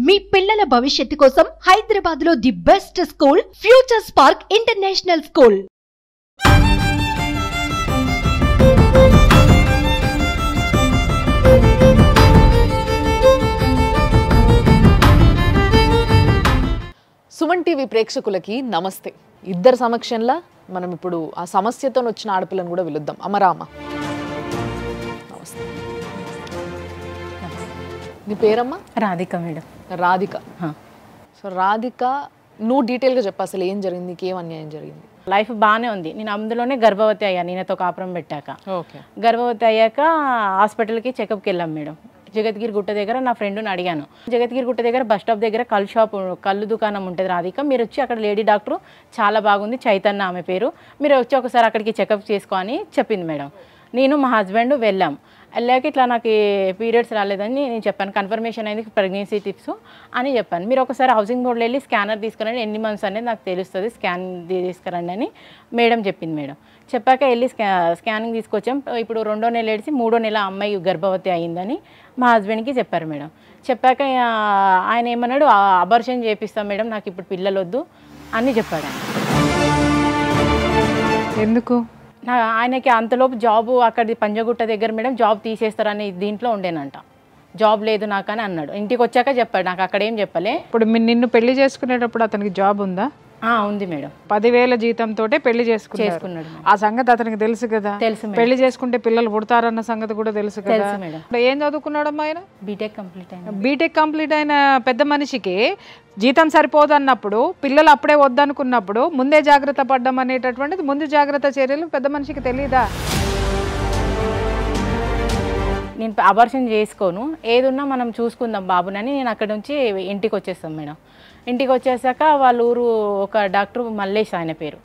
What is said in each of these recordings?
మీ పిల్లల భవిష్యత్తు కోసం హైదరాబాద్ లో the best school future spark international school. Suman TV ప్రేక్షకులకి నమస్తే. ఇద్దరు సమక్షంలో మనం ఇప్పుడు ఆ సమస్యతో వచ్చిన ఆడపిల్లను కూడా పిలుద్దాం. అమరామ, నమస్తే. నీ పేరమ్మా? రాధిక మేడం. రాధిక. సో రాధిక, నువ్వు డీటెయిల్గా చెప్పు, అసలు ఏం జరిగింది, నీకు ఏం అన్యాయం జరిగింది? లైఫ్ బాగానే ఉంది. నేను అందులోనే గర్భవతి అయ్యాను. నేనతో కాపురం పెట్టాక ఓకే. గర్భవతి అయ్యాక హాస్పిటల్కి చెకప్కి వెళ్ళాం మేడం. జగద్గిరి గుట్ట దగ్గర నా ఫ్రెండ్ని అడిగాను. జగద్గిరి గుట్ట దగ్గర బస్ స్టాప్ దగ్గర కళ్ళు దుకాణం ఉంటుంది రాధిక, మీరు వచ్చి అక్కడ లేడీ డాక్టర్ చాలా బాగుంది, చైతన్య ఆమె పేరు, మీరు వచ్చి ఒకసారి అక్కడికి చెకప్ చేసుకో అని చెప్పింది మేడం. నేను మా హస్బెండ్ వెళ్ళాం. వెళ్ళాక ఇట్లా నాకు పీరియడ్స్ రాలేదని నేను చెప్పాను. కన్ఫర్మేషన్ అయింది, ప్రెగ్నెన్సీ టిప్స్ అని చెప్పాను. మీరు ఒకసారి హౌసింగ్ బోర్డులో వెళ్ళి స్కానర్ తీసుకురండి, ఎన్ని మంత్స్ అనేది నాకు తెలుస్తుంది, స్కాన్ తీసుకురండి అని మేడం చెప్పింది. మేడం చెప్పాక వెళ్ళి స్కానింగ్ తీసుకొచ్చాం. ఇప్పుడు 2వ నెల ఏడిసి 3వ నెల అమ్మాయి గర్భవతి అయిందని మా హస్బెండ్కి చెప్పారు మేడం. చెప్పాక ఆయన ఏమన్నాడు, అబార్షన్ చేపిస్తాం మేడం, నాకు ఇప్పుడు పిల్లలు వద్దు అని చెప్పాడు. ఎందుకు? ఆయనకి అంతలోపు జాబు అక్కడి పంజగుట్ట దగ్గర మేడం జాబ్ తీసేస్తారని దీంట్లో ఉండేనంట. జాబ్ లేదు నాకు అని అన్నాడు. ఇంటికి వచ్చాక చెప్పాడు, నాకు అక్కడ ఏం చెప్పలే. ఇప్పుడు నిన్ను పెళ్లి చేసుకునేటప్పుడు అతనికి జాబ్ ఉందా? ఉంది మేడం. 10,000 జీతంతో పెళ్లి చేసుకున్నాడు. ఆ సంగతి అతనికి తెలుసు కదా. తెలుసు. పెళ్లి చేసుకుంటే పిల్లలు పుడతారన్న సంగతి కూడా తెలుసు కదా. మేడం. ఏం చదువుకున్నాడమ్మా ఆయన? బీటెక్ కంప్లీట్ అయిన. బీటెక్ కంప్లీట్ అయిన పెద్ద మనిషికి జీతం సరిపోదు అన్నప్పుడు, పిల్లలు అప్పుడే వద్దనుకున్నప్పుడు ముందే జాగ్రత్త పడ్డం అనేటటువంటిది, ముందు జాగ్రత్త చర్యలు పెద్ద మనిషికి తెలియదా? నేను అబార్షన్ చేసుకోను, ఏదున్నా మనం చూసుకుందాం బాబునని నేను అక్కడ నుంచి ఇంటికి వచ్చేస్తాం మేడం. ఇంటికి వచ్చేసాక వాళ్ళ ఊరు ఒక డాక్టర్ మల్లేష్, ఆయన పేరు,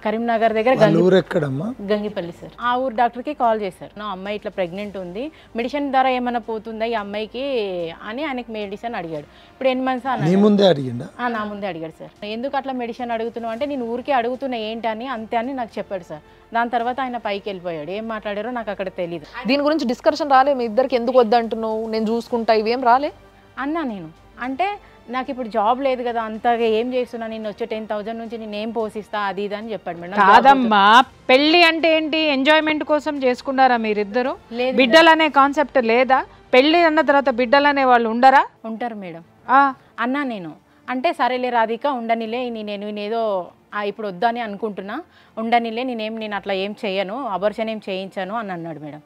కరీంనగర్ దగ్గర గంగిపల్లి సార్. ఆ ఊరు డాక్టర్కి కాల్ చేశారు, నా అమ్మాయి ఇట్లా ప్రెగ్నెంట్ ఉంది, మెడిసిన్ ద్వారా ఏమైనా పోతుందా ఈ అమ్మాయికి అని ఆయనకి మెడిసిన్ అడిగాడు. ఇప్పుడు 8 మంత్స్ అన్న నా ముందే అడిగాడు సార్. ఎందుకు అట్లా మెడిసిన్ అడుగుతున్నావు అంటే, నేను ఊరికే అడుగుతున్నా ఏంటి అని, అంతే అని నాకు చెప్పాడు సార్. దాని తర్వాత ఆయన పైకి వెళ్ళిపోయాడు. ఏం మాట్లాడారో నాకు అక్కడ తెలియదు. దీని గురించి డిస్కషన్ రాలే మీ ఇద్దరికి? ఎందుకు వద్దంటున్నావు, నేను చూసుకుంటా, ఇవేం రాలే అన్నా నేను? అంటే నాకు ఇప్పుడు జాబ్ లేదు కదా, అంతగా ఏం చేస్తున్నా, నేను వచ్చే 10,000 నుంచి నేను ఏం పోషిస్తా అది ఇది అని చెప్పాడు మేడం. కాదమ్మా, పెళ్లి అంటే ఏంటి? ఎంజాయ్మెంట్ కోసం చేసుకున్నారా మీరిద్దరు? బిడ్డలు అనే కాన్సెప్ట్ లేదా? పెళ్లి అన్న తర్వాత బిడ్డలు అనే వాళ్ళు ఉండరా? ఉంటారు మేడం. అన్నా నేను అంటే సరేలే రాధిక ఉండనిలే, నేనేదో ఇప్పుడు వద్దని అనుకుంటున్నా, ఉండనిలే, నేను అట్లా ఏం చేయను, అబార్షన్ ఏం చేయించాను అని అన్నాడు మేడం.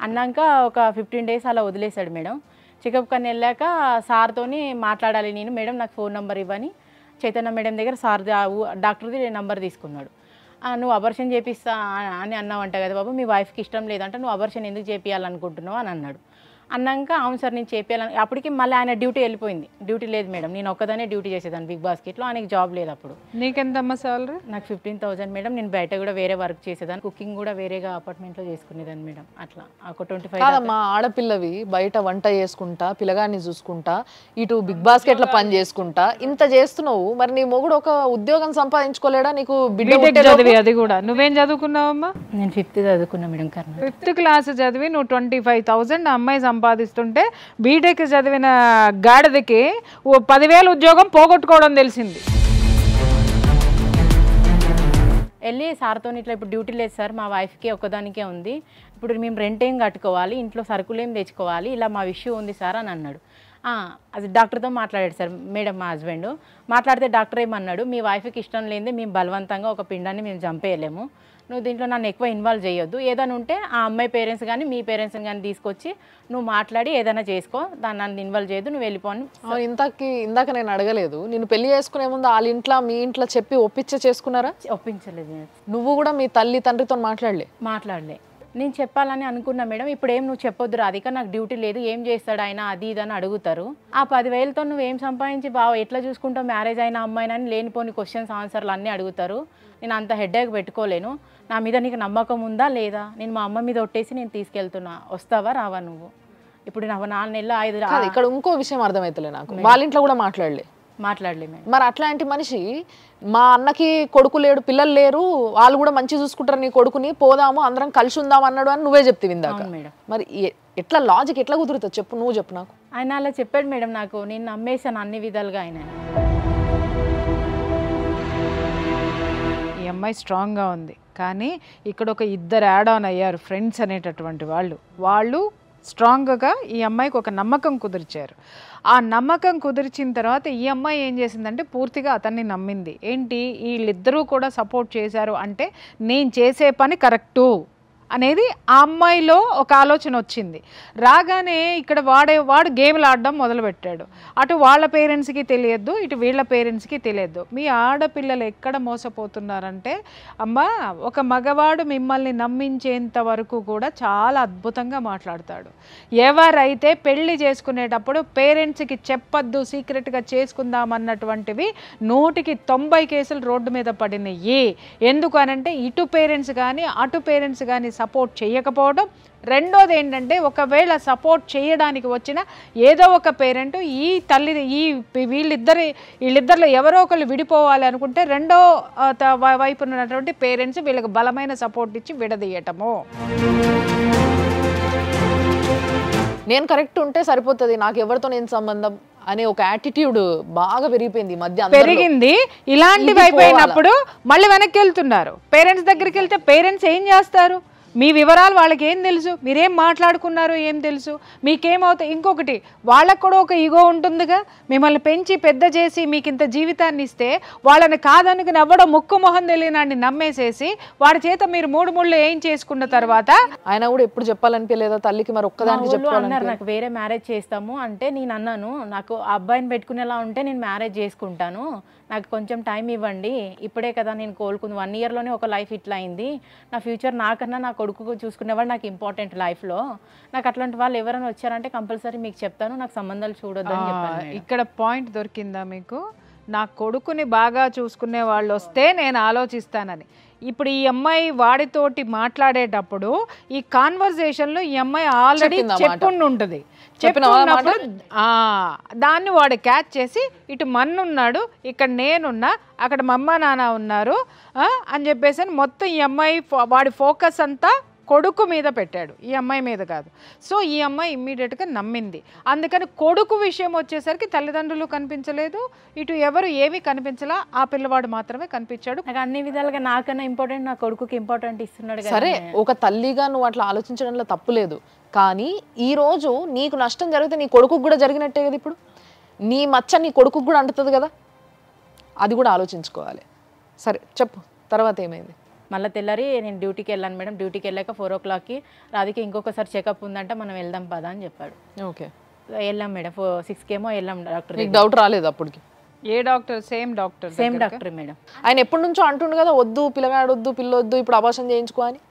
అన్నాక ఒక 15 డేస్ అలా వదిలేశాడు మేడం. చెకప్ కని వెళ్ళాక సార్తోని మాట్లాడాలి నేను, మేడం నాకు ఫోన్ నెంబర్ ఇవ్వని చైతన్య మేడం దగ్గర సార్ డాక్టర్ది నెంబర్ తీసుకున్నాడు. నువ్వు అబార్షన్ చేపిస్తా అని అన్నావంట కదా బాబు, మీ వైఫ్కి ఇష్టం లేదంట, నువ్వు అబార్షన్ ఎందుకు చేపియాలనుకుంటున్నావు అని అన్నాడు. అన్నాక అవును సార్ నేను చేపియాలని, అప్పటికి మళ్ళీ ఆయన డ్యూటీ వెళ్ళిపోయింది. డ్యూటీ లేదు మేడం, నేను ఒక్కదానే డ్యూటీ చేసేదాన్ని బిగ్ బాస్కెట్లో, ఆయనకి జాబ్ లేదు అప్పుడు. నీకెంతమ్మా సాలరీ? నాకు 15,000 మేడం. నేను బయట కూడా వేరే వర్క్ చేసేదాన్ని, కుకింగ్ కూడా వేరేగా అపార్ట్మెంట్లో చేసుకునేదాన్ని మేడం. అట్లా ఒక 25. కాదమ్మా, ఆడపిల్లవి బయట వంట చేసుకుంటా, పిల్లగాన్ని చూసుకుంటా, ఇటు బిగ్ బాస్కెట్లో పని చేసుకుంటా ఇంత చేస్తున్నావు, మరి నీ మొగుడు ఒక ఉద్యోగం సంపాదించుకోలేడా? నీకు చదివి అది కూడా నువ్వేం చదువుకున్నావమ్మా? నేను 5th చదువుకున్నా మేడం. 5th క్లాస్ చదివి నువ్వు 25,000 అమ్మాయి సంపాదిస్తుంటే, బీటెక్ చదివిన గాడిదకి 10,000 ఉద్యోగం పోగొట్టుకోవడం తెలిసింది. వెళ్ళి సార్తో ఇట్లా ఇప్పుడు డ్యూటీ లేదు సార్, మా వైఫ్కి ఒక్కదానికే ఉంది, ఇప్పుడు మేము రెంట్ ఏం కట్టుకోవాలి, ఇంట్లో సరుకులు ఏం తెచ్చుకోవాలి, ఇలా మా ఇష్యూ ఉంది సార్ అని అన్నాడు. అది డాక్టర్తో మాట్లాడాడు సార్ మేడం, మా హస్బెండ్ మాట్లాడితే డాక్టర్ ఏమన్నాడు, మీ వైఫ్కి ఇష్టం లేనిదే మేము బలవంతంగా ఒక పిండాన్ని మేము చంపేయలేము, నువ్వు దీంట్లో నన్ను ఎక్కువ ఇన్వాల్వ్ చేయొద్దు, ఏదైనా ఉంటే ఆ అమ్మాయి పేరెంట్స్ కానీ మీ పేరెంట్స్ కానీ తీసుకొచ్చి నువ్వు మాట్లాడి ఏదైనా చేసుకో, దాన్ని నన్ను ఇన్వాల్వ్ చేయొద్దు, నువ్వు వెళ్ళిపోను. ఇందాక నేను అడగలేదు, నేను పెళ్లి చేసుకునే ముందు వాళ్ళ ఇంట్లో మీ ఇంట్లో చెప్పి చేసుకున్నారా? ఒప్పించలేదు. నువ్వు కూడా మీ తల్లి తండ్రితో మాట్లాడలే? నేను చెప్పాలని అనుకున్నా మేడం. ఇప్పుడు ఏం నువ్వు చెప్పొద్దు రాధిక, నాకు డ్యూటీ లేదు, ఏం చేస్తాడు ఆయన అది ఇది అని అడుగుతారు. ఆ 10,000తో నువ్వేం సంపాదించి బావ ఎట్లా చూసుకుంటావు, మ్యారేజ్ అయిన అమ్మాయినని లేనిపోని క్వశ్చన్స్ ఆన్సర్లు అన్నీ అడుగుతారు. నేను అంత హెడ్ఏక్ పెట్టుకోలేను, నా మీద నీకు నమ్మకం ఉందా లేదా, నేను మా అమ్మ మీద ఒట్టేసి నేను తీసుకెళ్తున్నా, వస్తావా రావా నువ్వు? ఇప్పుడు 4 నెలలు 5. ఇక్కడ ఇంకో విషయం అర్థమవుతలే నాకు, వాళ్ళ ఇంట్లో కూడా మాట్లాడలే? మాట్లాడలేము. మరి అట్లాంటి మనిషి మా అన్నకి కొడుకు లేడు, పిల్లలు లేరు, వాళ్ళు కూడా మంచి చూసుకుంటారు నీ కొడుకుని, పోదాము అందరం కలిసి ఉందాం అన్నాడు అని నువ్వే చెప్తివి ఇందాక. మరి ఎట్లా లాజిక్ ఎట్లా కుదురుతుంది చెప్పు, నువ్వు చెప్పు నాకు. ఆయన అలా చెప్పాడు మేడం నాకు, నేను నమ్మేశాను అన్ని విధాలుగా ఆయన. ఈ అమ్మాయి స్ట్రాంగ్గా ఉంది, కానీ ఇక్కడ ఒక ఇద్దరు యాడ్ ఆన్ అయ్యారు ఫ్రెండ్స్ అనేటటువంటి వాళ్ళు స్ట్రాంగ్గా ఈ అమ్మాయికి ఒక నమ్మకం కుదిర్చారు. ఆ నమ్మకం కుదిర్చిన తర్వాత ఈ అమ్మాయి ఏం చేసిందంటే పూర్తిగా అతన్ని నమ్మింది. ఏంటి, వీళ్ళిద్దరూ కూడా సపోర్ట్ చేశారు అంటే నేను చేసే పని కరెక్టు అనేది ఆ అమ్మాయిలో ఒక ఆలోచన వచ్చింది. రాగానే ఇక్కడ వాడు గేమ్లు ఆడడం మొదలుపెట్టాడు. అటు వాళ్ళ పేరెంట్స్కి తెలియద్దు, ఇటు వీళ్ళ పేరెంట్స్కి తెలియద్దు. మీ ఆడపిల్లలు ఎక్కడ మోసపోతున్నారంటే, అమ్మ ఒక మగవాడు మిమ్మల్ని నమ్మించేంత వరకు కూడా చాలా అద్భుతంగా మాట్లాడతాడు. ఎవరైతే పెళ్లి చేసుకునేటప్పుడు పేరెంట్స్కి చెప్పద్దు, సీక్రెట్గా చేసుకుందామన్నటువంటివి 100కి 90 కేసులు రోడ్డు మీద పడినాయి. ఎందుకు అనంటే ఇటు పేరెంట్స్ కానీ అటు పేరెంట్స్ కానీ సపోర్ట్ చేయకపోవడం. రెండోది ఏంటంటే, ఒకవేళ చేయడానికి వచ్చిన ఏదో ఒక పేరెంట్ వీళ్ళిద్దరిలో ఎవరో ఒకళ్ళు విడిపోవాలి అనుకుంటే రెండో వైపు ఉన్నటువంటి పేరెంట్స్ వీళ్ళకి బలమైన సపోర్ట్ ఇచ్చి విడదీయటము. నేను కరెక్ట్ ఉంటే సరిపోతుంది, నాకు ఎవరితో నేను సంబంధం అనే ఒక యాటిట్యూడ్ బాగా పెరిగిపోయింది మధ్య. పెరిగింది. ఇలాంటివి అయిపోయినప్పుడు మళ్ళీ వెనక్కి వెళ్తున్నారు. పేరెంట్స్ దగ్గరికి వెళ్తే పేరెంట్స్ ఏం చేస్తారు? మీ వివరాలు వాళ్ళకి ఏం తెలుసు, మీరేం మాట్లాడుకున్నారు ఏం తెలుసు, మీకేమవుతాయి. ఇంకొకటి, వాళ్ళకు కూడా ఒక ఈగో ఉంటుందిగా. మిమ్మల్ని పెంచి పెద్ద చేసి మీకు ఇంత జీవితాన్ని ఇస్తే వాళ్ళని కాదనుకుని ఎవడో ముక్కు మొహం తెలియనాన్ని నమ్మేసేసి వాడి చేత మీరు 3 ముళ్ళు ఏం చేసుకున్న తర్వాత ఆయన కూడా ఎప్పుడు చెప్పాలనిపించలేదా తల్లికి? మరి ఒక్కదానికి అన్నారు నాకు వేరే మ్యారేజ్ చేస్తాము అంటే, నేను అన్నాను నాకు ఆ అబ్బాయిని పెట్టుకునేలా ఉంటే నేను మ్యారేజ్ చేసుకుంటాను, నాకు కొంచెం టైం ఇవ్వండి, ఇప్పుడే కదా నేను కోలుకుంది, 1 ఇయర్లోనే ఒక లైఫ్ ఇట్లా అయింది, నా ఫ్యూచర్ నాకన్నా నా కొడుకు చూసుకునేవాడు నాకు ఇంపార్టెంట్ లైఫ్లో, నాకు అట్లాంటి వాళ్ళు ఎవరైనా వచ్చారంటే కంపల్సరీ మీకు చెప్తాను, నాకు సంబంధాలు చూడొద్దని చెప్పాను. ఇక్కడ పాయింట్ దొరికిందా మీకు? నా కొడుకుని బాగా చూసుకునే వాళ్ళు వస్తే నేను ఆలోచిస్తానని. ఇప్పుడు ఈ అమ్మాయి వాడితోటి మాట్లాడేటప్పుడు ఈ కాన్వర్సేషన్లో ఈ అమ్మాయి ఆల్రెడీ చెప్పుండి ఉంటుంది. చెప్పినప్పుడు దాన్ని వాడు క్యాచ్ చేసి, ఇటు మన్నున్నాడు, ఇక్కడ నేనున్నా, అక్కడ మా అమ్మ నాన్న ఉన్నారు అని చెప్పేసి మొత్తం ఈ అమ్మాయి వాడి ఫోకస్ అంతా కొడుకు మీద పెట్టాడు, ఈ అమ్మాయి మీద కాదు. సో ఈ అమ్మాయి ఇమ్మీడియట్గా నమ్మింది. అందుకని కొడుకు విషయం వచ్చేసరికి తల్లిదండ్రులు కనిపించలేదు, ఇటు ఎవరు ఏమీ కనిపించలా, ఆ పిల్లవాడు మాత్రమే కనిపించాడు. నాకు అన్ని విధాలుగా నాకన్నా ఇంపార్టెంట్ నా కొడుకుకి ఇంపార్టెంట్ ఇస్తున్నాడు. సరే, ఒక తల్లిగా నువ్వు అట్లా ఆలోచించడంలో తప్పు లేదు, కానీ ఈ రోజు నీకు నష్టం జరిగితే నీ కొడుకుకు కూడా జరిగినట్టే కదా. ఇప్పుడు నీ మచ్చ నీ కొడుకుకు కూడా అంటుతుంది కదా, అది కూడా ఆలోచించుకోవాలి. సరే చెప్పు, తర్వాత ఏమైంది? మళ్ళీ తెల్లారి నేను డ్యూటీకి వెళ్ళాను మేడం. డ్యూటీకి వెళ్ళాక 4 o'clockకి రాధికి ఇంకొకసారి చెకప్ ఉందంటే మనం వెళ్దాం పదా అని చెప్పాడు. ఓకే, వెళ్ళాం మేడం. 6 ఏమో వెళ్ళాం డాక్టర్. నీకు డౌట్ రాలేదు అప్పటికి? ఏ డాక్టర్? Same doctor madam. ఆయన ఎప్పటి నుంచో అంటుండు కదా, వద్దు పిల్లగాడు వద్దు, పిల్లొద్దు, ఇప్పుడు అబార్షన్ చేయించుకో అని.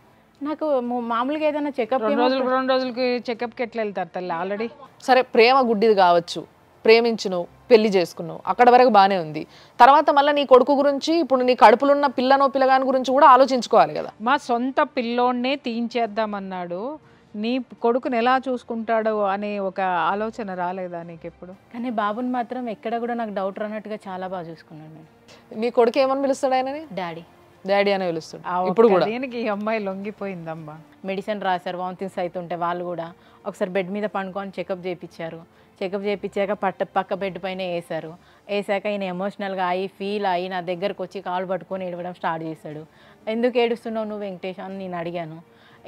నాకు మామూలుగా ఏదైనా చెకప్ 2 రోజులకి చెకప్కి ఎట్లా వెళ్తారు తల్లి? ఆల్రెడీ సరే, ప్రేమ గుడ్డిది కావచ్చు, ప్రేమించును, పెళ్లి చేసుకున్నావు, అక్కడ వరకు బాగానే ఉంది. తర్వాత మళ్ళీ నీ కొడుకు గురించి, ఇప్పుడు నీ కడుపులో ఉన్న పిల్లనో పిల్లగాని గురించి కూడా ఆలోచించుకోవాలి కదా. మా సొంత పిల్లోన్నే తీయించేద్దామన్నాడు, నీ కొడుకుని ఎలా చూసుకుంటాడో అనే ఒక ఆలోచన రాలేదా నీకు ఎప్పుడు? కానీ బాబుని మాత్రం ఎక్కడ కూడా నాకు డౌట్ రానట్టుగా చాలా బాగా చూసుకున్నాను నేను. నీ కొడుకు ఏమని పిలుస్తాడు ఆయనని? డాడీ అని పిలుస్తాడు. ఇప్పుడు కూడా దీనికి ఈ అమ్మాయి లొంగిపోయిందమ్మా. మెడిసిన్ రాశారు, వామిటింగ్స్ అవుతుంటే వాళ్ళు కూడా ఒకసారి బెడ్ మీద పండుకొని చెకప్ చేయించారు. చెకప్ చేయించాక పక్క బెడ్ పైన వేసాక ఈయన ఎమోషనల్గా ఫీల్ అయ్యి నా దగ్గరకు వచ్చి కాలు పట్టుకొని ఏడవడం స్టార్ట్ చేశాడు. ఎందుకు ఏడుస్తున్నావు నువ్వు వెంకటేష్ అని నేను అడిగాను.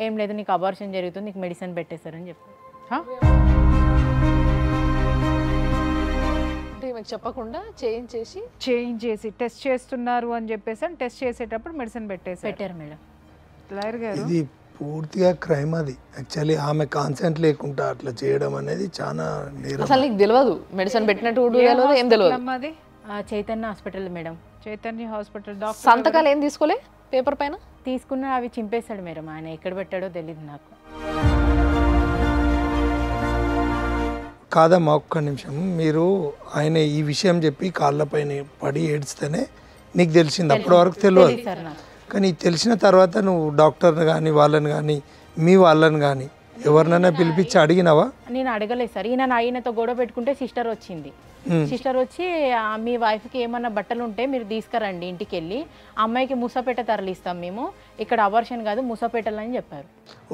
ఏం లేదు, నీకు అబార్షన్ జరుగుతుంది, నీకు మెడిసిన్ పెట్టేశారని చెప్పారు. చెప్పకుండా చేయించేసి టెస్ట్ చేస్తున్నారు అని చెప్పేసి టెస్ట్ చేసేటప్పుడు మెడిసిన్ పెట్టారు మేడం. లాయర్ గారు, ఇది పూర్తిగా క్రైమ్. అది యాక్చువల్లీ ఆమె కాన్సెంట్ లేకుండా అట్లా చేయడం అనేది చాలా నేరం. అసలు నీకు తెలియదు మెడిసిన్ పెట్టినట్టు ఏం తెలియదు? Chaitanya hospital madam. Chaitanya hospital. సంతకాలు ఏం తీసుకోలే పేపర్ పైన? తీసుకున్న అవి చింపేశాడు మేడం. ఆయన ఎక్కడ పెట్టాడో తెలియదు నాకు. కాదమ్మా, ఒక్క నిమిషం. మీరు ఆయన ఈ విషయం చెప్పి కాళ్ళపైన పడి ఏడ్స్తేనే నీకు తెలిసింది, అప్పటి వరకు తెలియదు. కానీ తెలిసిన తర్వాత నువ్వు డాక్టర్ని కానీ వాళ్ళని కానీ మీ వాళ్ళని కానీ ఎవరినైనా పిలిపించి అడిగినావా? నేను అడగలేదు సార్. ఈయనతో గొడవ పెట్టుకుంటే సిస్టర్ వచ్చింది. సిస్టర్ వచ్చి మీ వైఫ్కి ఏమన్నా బట్టలు ఉంటే మీరు తీసుకురండి ఇంటికి వెళ్ళి, అమ్మాయికి ముసాపేట తరలిస్తాం మేము, ఇక్కడ అబార్షన్ కాదు ముసాపేటలని చెప్పారు.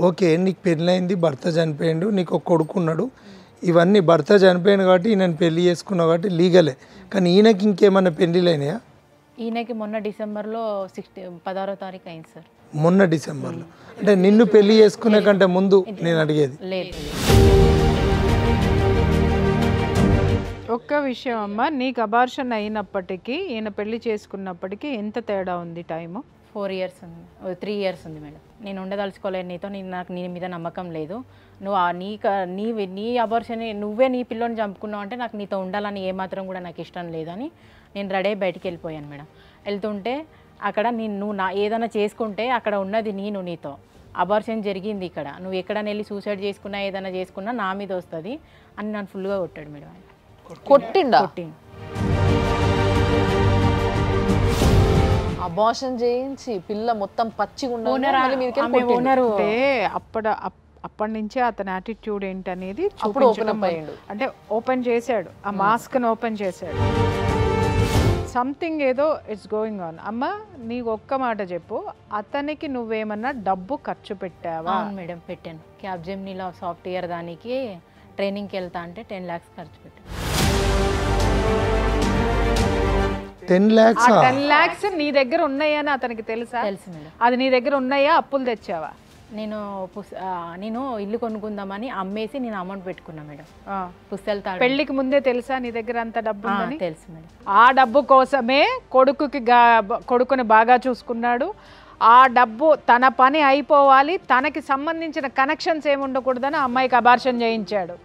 ఓకే, నీకు పెళ్ళైంది, భర్త చనిపోయిండు, నీకు ఒక కొడుకున్నాడు, ఇవన్నీ భర్త చనిపోయాను కాబట్టి ఈయనని పెళ్లి చేసుకున్నావు కాబట్టి లీగలే. కానీ ఈయనకి ఇంకేమన్నా పెళ్ళిళ్ళు అయినాయా? ఈయనకి మొన్న డిసెంబర్లో 16వ తారీఖు అయింది సార్. మొన్న డిసెంబర్లో అంటే నిన్ను పెళ్లి చేసుకునే కంటే ముందు నేను అడిగేది. లేదు. ఒక్క విషయం అమ్మ, నీకు అబార్షన్ అయినప్పటికీ ఈయన పెళ్లి చేసుకున్నప్పటికీ ఎంత తేడా ఉంది టైము? 4 years ఉంది, 3 years ఉంది మేడం. నేను ఉండదలుచుకోలేదు నీతో, నాకు నీ మీద నమ్మకం లేదు, నువ్వు నీ అబార్షన్ నువ్వే నీ పిల్లని చంపుకున్నావు అంటే నాకు నీతో ఉండాలని ఏమాత్రం కూడా నాకు ఇష్టం లేదని నేను రెడీ అయ్యి బయటికి వెళ్ళిపోయాను మేడం. వెళ్తుంటే అక్కడ నువ్వు ఏదైనా చేసుకుంటే అక్కడ ఉన్నది నేను నీతో, అబార్షన్ జరిగింది ఇక్కడ, నువ్వు ఎక్కడైనా వెళ్ళి సూసైడ్ చేసుకున్నా ఏదైనా చేసుకున్నా నా మీద వస్తుంది అని నన్ను ఫుల్గా కొట్టాడు మేడం. ఆయన కొట్టిండా? అబార్షన్ చేయించి పిల్ల మొత్తం పచ్చిగా అంటే అప్పటి నుంచే అతని యాటిట్యూడ్ ఏంటనేది అంటే ఓపెన్ చేశాడు, ఆ మాస్క్ని ఓపెన్ చేశాడు. సంథింగ్ ఏదో ఇట్స్ గోయింగ్ ఆన్. అమ్మ నీకు ఒక్క మాట చెప్పు, అతనికి నువ్వేమన్నా డబ్బు ఖర్చు పెట్టావా? అవును మేడం, పెట్టాను. క్యాబ్జెమినీలో సాఫ్ట్వేర్ దానికి ట్రైనింగ్కి వెళ్తా అంటే 10 lakhs ఖర్చు పెట్టాను. 10 lakhs? 10 lakhs నీ దగ్గర ఉన్నాయని అతనికి తెలుసా? తెలుసు మేడం. అది నీ దగ్గర ఉన్నాయా, అప్పులు తెచ్చావా? నేను ఇల్లు కొనుక్కుందామని అమ్మేసి నేను అమౌంట్ పెట్టుకున్నా మేడం. పుస్తకాలు తాడు. పెళ్లికి ముందే తెలుసా నీ దగ్గర అంత డబ్బు ఉందని? తెలుసు మేడం. ఆ డబ్బు కోసమే కొడుకుని బాగా చూసుకున్నాడు. ఆ డబ్బు తన పని అయిపోవాలి, తనకి సంబంధించిన కనెక్షన్స్ ఏమి ఉండకూడదని అమ్మాయికి అబార్షన్ చేయించాడు.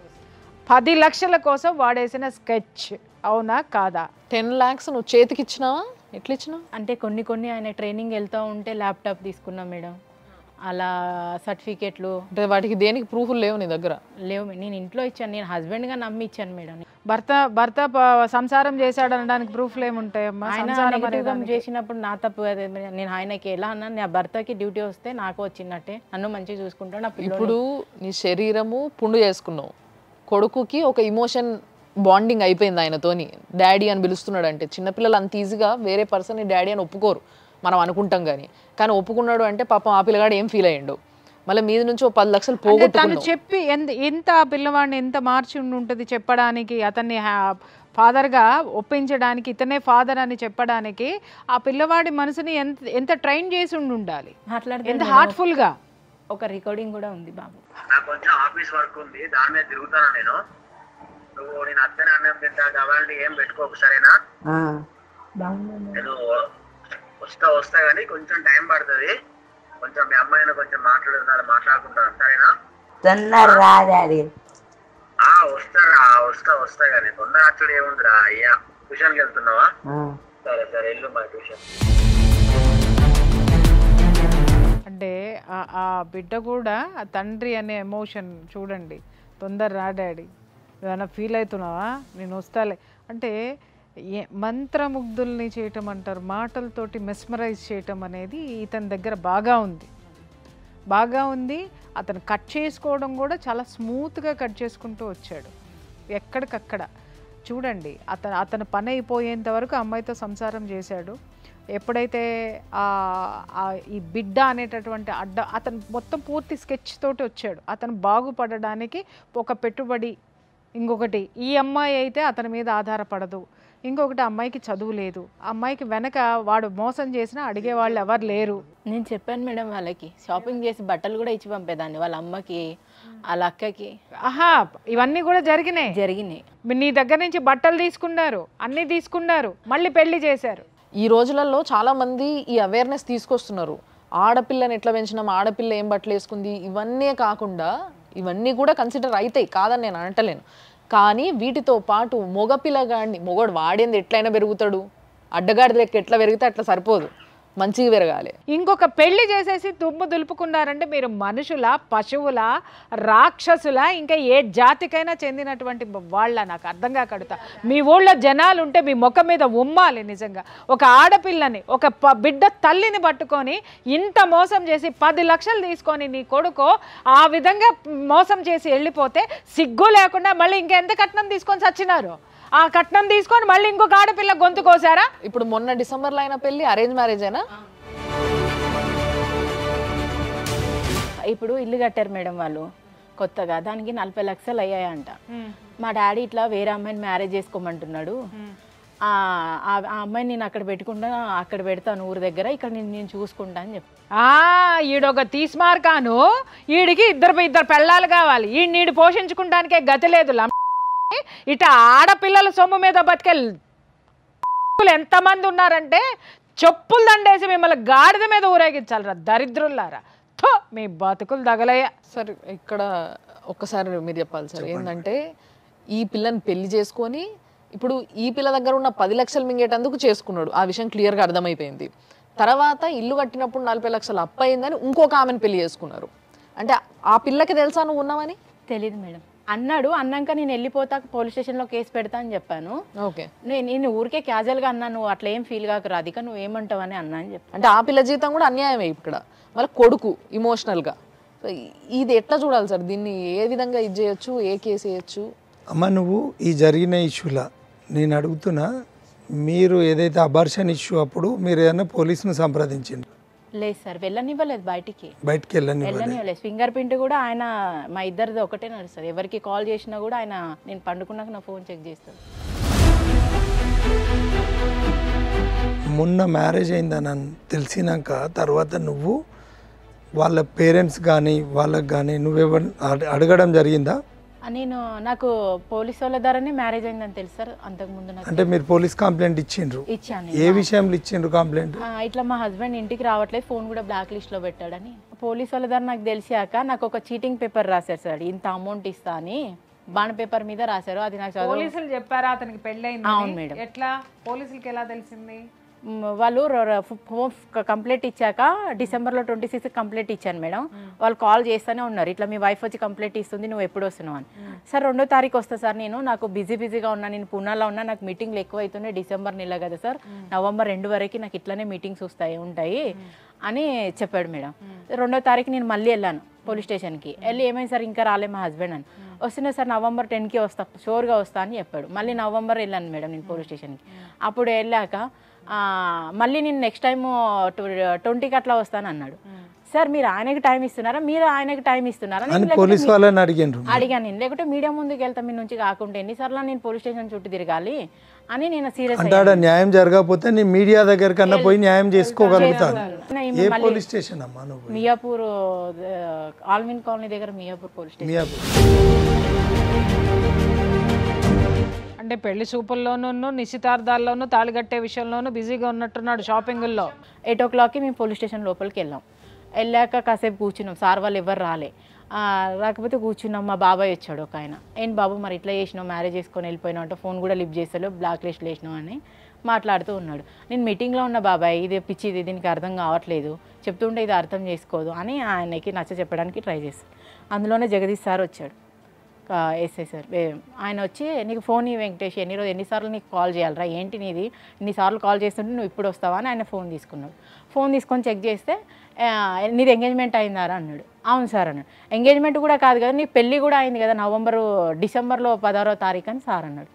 10 లక్షల కోసం వాడేసిన స్కెచ్. అవునా కాదా? 10 lakhs నువ్వు చేతికి ఇచ్చినావా? ఎట్లా ఇచ్చినావు? అంటే కొన్ని ఆయన ట్రైనింగ్ వెళ్తూ ఉంటే ల్యాప్టాప్ తీసుకున్నాం మేడం, అలా సర్టిఫికేట్లు. అంటే వాటికి దేనికి ప్రూఫ్లు లేవు నీ దగ్గర? లేవు. నేను ఇంట్లో ఇచ్చాను, నేను హస్బెండ్గా నమ్మి ఇచ్చాను మేడం. భర్త సంసారం చేశాడు అనడానికి ప్రూఫ్లు ఏముంటాయమ్మా? ఆయన చేసినప్పుడు నా తప్పు అదే. నేను ఆయనకి ఎలా అన్నా, నా భర్తకి డ్యూటీ వస్తే నాకు వచ్చినట్టే, నన్ను మంచిగా చూసుకుంటాను. ఇప్పుడు నీ శరీరము పుండు చేసుకున్నావు, కొడుకుకి ఒక ఇమోషన్ బాండింగ్ అయిపోయింది ఆయనతోని, డాడీ అని పిలుస్తున్నాడు అంటే. చిన్నపిల్లలు అంత ఈజీగా వేరే పర్సన్ని డాడీ అని ఒప్పుకోరు, మనం అనుకుంటాం కానీ ఒప్పుకున్నాడు అంటే పాపం ఆ పిల్లగాడు ఏం ఫీల్ అయ్యిండు. మళ్ళీ మీద నుంచి 10 లక్షలు పోగొట్టుకున్నాడు. చెప్పి ఎంత ఆ పిల్లవాడిని ఎంత మార్చి ఉంటుంది చెప్పడానికి, అతన్ని ఫాదర్గా ఒప్పించడానికి, ఇతనే ఫాదర్ అని చెప్పడానికి ఆ పిల్లవాడి మనసుని ఎంత ట్రైన్ చేసి ఉండాలి, ఎంత హార్ట్ఫుల్గా. ఒక రికార్డింగ్ కూడా ఉంది బాబు. నాకు కొంచెం ఆఫీస్ వర్క్ ఉంది, దాని మీద తిరుగుతాను నేను. నేను అత్తనే అన్నం తింటా కావాలంటే ఏం పెట్టుకోకు, సరేనా? నేను వస్తా కానీ కొంచెం టైం పడుతుంది, కొంచెం మీ అమ్మాయిని కొంచెం మాట్లాడుకుంటాను, సరేనా? వస్తా కానీ తొందర అచ్చుడు ఏముందిరా అయ్యా. ట్యూషన్కి వెళ్తున్నావా? సరే వెళ్ళు మా ట్యూషన్. అంటే ఆ బిడ్డ కూడా ఆ తండ్రి అనే ఎమోషన్ చూడండి. తొందర రా డాడీ, ఏమైనా ఫీల్ అవుతున్నావా, నేను వస్తాలే అంటే. మంత్రముగ్ధుల్ని చేయటం అంటారు, మాటలతోటి మెస్మరైజ్ చేయటం అనేది ఇతని దగ్గర బాగా ఉంది. అతను కట్ చేసుకోవడం కూడా చాలా స్మూత్గా కట్ చేసుకుంటూ వచ్చాడు, ఎక్కడికక్కడ. చూడండి, అతను పని అయిపోయేంత వరకు అమ్మాయితో సంసారం చేశాడు. ఎప్పుడైతే ఈ బిడ్డ అనేటటువంటి అతను మొత్తం పూర్తి స్కెచ్ తోటి వచ్చాడు. అతను బాగుపడడానికి ఒక పెట్టుబడి, ఇంకొకటి ఈ అమ్మాయి అయితే అతని మీద ఆధారపడదు, ఇంకొకటి అమ్మాయికి చదువు లేదు, అమ్మాయికి వెనక వాడు మోసం చేసినా అడిగే వాళ్ళు ఎవరు లేరు. నేను చెప్పాను మేడం, వాళ్ళకి షాపింగ్ చేసి బట్టలు కూడా ఇచ్చి పంపేదాన్ని, వాళ్ళ అమ్మకి వాళ్ళ అక్కకి. ఇవన్నీ కూడా జరిగినాయి. నీ దగ్గర నుంచి బట్టలు తీసుకున్నారు, అన్నీ తీసుకున్నారు, మళ్ళీ పెళ్లి చేశారు. ఈ రోజులలో చాలా మంది ఈ అవేర్నెస్ తీసుకొస్తున్నారు. ఆడపిల్లని ఎట్లా పెంచినాం, ఆడపిల్ల ఏం బట్టలు వేసుకుంది, ఇవన్నీ కాకుండా ఇవన్నీ కూడా కన్సిడర్ అవుతాయి, కాదని నేను అంటలేను. కానీ వీటితో పాటు మొగపిల్లగాడిని, మొగోడు వాడేంది ఎట్లయినా పెరుగుతాడు, అడ్డగాడి లెక్క ఎట్లా పెరిగితే అట్లా సరిపోదు. మంచిగా పెరగాలి. ఇంకొక పెళ్లి చేసేసి దుమ్ము దులుపుకున్నారంటే మీరు మనుషుల, పశువుల, రాక్షసుల, ఇంకా ఏ జాతికైనా చెందినటువంటి వాళ్ళ? నాకు అర్థం కాకడుతా. మీ ఊళ్ళో జనాలు ఉంటే మీ ముఖం మీద ఉమ్మాలి నిజంగా. ఒక ఆడపిల్లని, ఒక బిడ్డ తల్లిని పట్టుకొని ఇంత మోసం చేసి 10 లక్షలు తీసుకొని నీ కొడుకు ఆ విధంగా మోసం చేసి వెళ్ళిపోతే సిగ్గు లేకుండా మళ్ళీ ఇంకెంత కట్నం తీసుకొని చచ్చినారు? ఆ కట్నం తీసుకొని మళ్ళీ ఇంకొక ఆడపిల్ల గొంతు కోసారా? ఇప్పుడు మొన్న డిసెంబర్లో అయిన పెళ్లి అరేంజ్ మ్యారేజ్ అయినా? ఇప్పుడు ఇల్లు కట్టారు మేడం వాళ్ళు కొత్తగా, దానికి 40 లక్షలు అయ్యాయంట. మా డాడీ ఇట్లా వేరే అమ్మాయిని మ్యారేజ్ చేసుకోమంటున్నాడు, ఆ అమ్మాయిని నేను అక్కడ పెట్టుకుంటా, అక్కడ పెడతాను ఊరి దగ్గర, ఇక్కడ నేను చూసుకుంటా అని చెప్పి. ఈడొక తీస్మార్కాను, ఈడికి ఇద్దరు పెళ్ళాలు కావాలి, ఈడు పోషించుకుంటానికే గతి లేదు. ఇట ఆడపిల్లల సొమ్ము మీద బతికే ఎంతమంది ఉన్నారంటే చెప్పులు దండేసి మిమ్మల్ని గాడిద మీద ఊరేగించాలరా దరిద్రులారా. మీ బతుకులు తగలయ్యా. సార్ ఇక్కడ ఒక్కసారి మీరు చెప్పాలి సార్, ఏంటంటే ఈ పిల్లని పెళ్లి చేసుకొని ఇప్పుడు ఈ పిల్ల దగ్గర ఉన్న 10 లక్షలు మింగేటందుకు చేసుకున్నాడు, ఆ విషయం క్లియర్గా అర్థమైపోయింది. తర్వాత ఇల్లు కట్టినప్పుడు 40 లక్షలు అప్పు అయిందని ఇంకొక ఆమెను పెళ్లి చేసుకున్నారు. అంటే ఆ పిల్లకి తెలుసా నువ్వు ఉన్నావని? తెలియదు మేడం. అన్నాడు, అన్నాక నేను వెళ్ళిపోతాక పోలీస్ స్టేషన్లో కేసు పెడతా అని చెప్పాను. ఓకే, నేను ఊరికే క్యాజువల్గా అన్నాను, నువ్వు అట్లా ఏం ఫీల్ కాక రాధిక, నువ్వు ఏమంటావు అని అన్నా అని చెప్పి. అంటే ఆ పిల్ల జీవితం కూడా అన్యాయమే ఇక్కడ, మళ్ళీ కొడుకు ఇమోషనల్గా. ఇది ఎట్లా చూడాలి సార్? దీన్ని ఏ విధంగా ఇది చేయొచ్చు, ఏ కేసు వేయచ్చు? అమ్మ నువ్వు ఈ జరిగిన ఇష్యూలా నేను అడుగుతున్నా, మీరు ఏదైతే అబార్షన్ ఇష్యూ అప్పుడు మీరు ఏదైనా పోలీసును సంప్రదించండి? లేదు సార్, వెళ్ళనివ్వలేదు, బయటికి వెళ్ళనివ్వలేదు. ఫింగర్ ప్రింట్ కూడా ఆయన మా ఇద్దరిది ఒకటే నడుస్తుంది, ఎవరికి కాల్ చేసినా కూడా ఆయన నేను పండుకున్నాక నా ఫోన్ చెక్ చేస్తాను. మొన్న మ్యారేజ్ అయిందని తెలిసినాక తర్వాత నువ్వు వాళ్ళ పేరెంట్స్ కానీ వాళ్ళకి కానీ నువ్వెవరు అడగడం జరిగిందా? నాకు పోలీస్ వాళ్ళ ద్వారానే మ్యారేజ్ అయిందని తెలుసు సార్. అంతకుముందు అంటే మీరు పోలీస్ కంప్లైంట్ ఇచ్చిండ్రు? ఇచ్చాను. ఏ విషయంలో ఇచ్చిండ్రు కంప్లైంట్? ఇట్లా మా హస్బెండ్ ఇంటికి రావట్లేదు, ఫోన్ కూడా బ్లాక్ లిస్ట్ లో పెట్టాడని. పోలీస్ వాళ్ళ ద్వారా నాకు తెలిసాక నాకు ఒక చీటింగ్ పేపర్ రాశారు సార్, ఇంత అమౌంట్ ఇస్తా అని బాండ్ పేపర్ మీద రాశారు. అది నాకు పోలీసులు చెప్పారా అతనికి పెళ్ళైంది? అవును మేడం. ఎట్లా పోలీసులకి ఎలా తెలిసింది? వాళ్ళు కంప్లైంట్ ఇచ్చాక డిసెంబర్లో 26 కంప్లైంట్ ఇచ్చాను మేడం. వాళ్ళు కాల్ చేస్తూనే ఉన్నారు, ఇట్లా మీ వైఫ్ వచ్చి కంప్లైంట్ ఇస్తుంది, నువ్వు ఎప్పుడు వస్తున్నావు అని. సార్ 2వ తారీఖు వస్తా సార్, నాకు బిజీగా ఉన్నా, నేను పూనాలో ఉన్నా, నాకు మీటింగ్లు ఎక్కువ అవుతున్నాయి, డిసెంబర్ నెల కదా సార్, నవంబర్ 2 వరకు నాకు ఇట్లానే మీటింగ్స్ ఉంటాయి అని చెప్పాడు మేడం. 2వ తారీఖు నేను మళ్ళీ వెళ్ళాను పోలీస్ స్టేషన్కి. వెళ్ళి ఏమైంది సార్ ఇంకా రాలే మా హస్బెండ్ అని. వస్తున్నా సార్ నవంబర్ 10కి వస్తా, షోర్గా వస్తా అని చెప్పాడు. మళ్ళీ నవంబర్ వెళ్ళాను మేడం నేను పోలీస్ స్టేషన్కి. అప్పుడు వెళ్ళాక మళ్ళీ నేను నెక్స్ట్ టైము 20కి అట్లా వస్తాను అన్నాడు. సార్ మీరు ఆయనకి టైం ఇస్తున్నారా, మీరు ఆయనకి టైం ఇస్తున్నారా అడిగాను నేను. లేకుంటే మీడియా ముందుకు వెళ్తా, మీ నుంచి కాకుండా ఎన్నిసార్లు నేను పోలీస్ స్టేషన్ చుట్టూ తిరగాలి అని నేను సీరియస్ అయ్యాను. న్యాయం జరగకపోతే నేను మీడియా దగ్గర కన్నా పోయి న్యాయం చేసుకోగలుగుతాను. మియాపూర్ ఆల్మిన్ కాలనీ దగ్గర మియాపూర్ పోలీస్ స్టేషన్. అంటే పెళ్లి చూపుల్లోనూ నిశ్చితార్థాల్లోనూ తాళిగట్టే విషయంలోనూ బిజీగా ఉన్నట్టున్నాడు షాపింగుల్లో. 8 o'clockకి మేము పోలీస్ స్టేషన్ లోపలికి వెళ్ళాం. వెళ్ళాక కాసేపు కూర్చున్నాం, సార్ వాళ్ళు ఎవరు రాకపోతే కూర్చున్నాం. మా బాబాయ్ వచ్చాడు ఒక ఆయన. ఏం బాబు మరి ఇట్లా చేసినావు, మ్యారేజ్ చేసుకొని వెళ్ళిపోయినావు అంటే, ఫోన్ కూడా లిఫ్ట్ చేస్తావు, బ్లాక్ లిస్ట్ వేసినావు అని మాట్లాడుతూ ఉన్నాడు. నేను మీటింగ్లో ఉన్న బాబాయ్, ఇది పిచ్చిది, దీనికి అర్థం కావట్లేదు, చెప్తుంటే ఇది అర్థం చేసుకోదు అని ఆయనకి నచ్చ చెప్పడానికి ట్రై చేస్తాను. అందులోనే జగదీష్ సార్ వచ్చాడు, ఎస్ఐ సార్. ఆయన వచ్చి నీకు ఫోన్ ఈ వెంకటేష్ ఎన్నిసార్లు నీకు కాల్ చేయాలరా, ఏంటి నీది, ఇన్నిసార్లు కాల్ చేస్తుంటే నువ్వు ఇప్పుడు వస్తావా అని ఆయన ఫోన్ తీసుకున్నాడు. ఫోన్ తీసుకొని చెక్ చేస్తే నీది ఎంగేజ్మెంట్ అయిందారా అన్నాడు. అవును సార్ అన్నాడు. ఎంగేజ్మెంట్ కూడా కాదు కదా, నీ పెళ్ళి కూడా అయింది కదా డిసెంబర్లో 16వ తారీఖు అని సార్ అన్నాడు.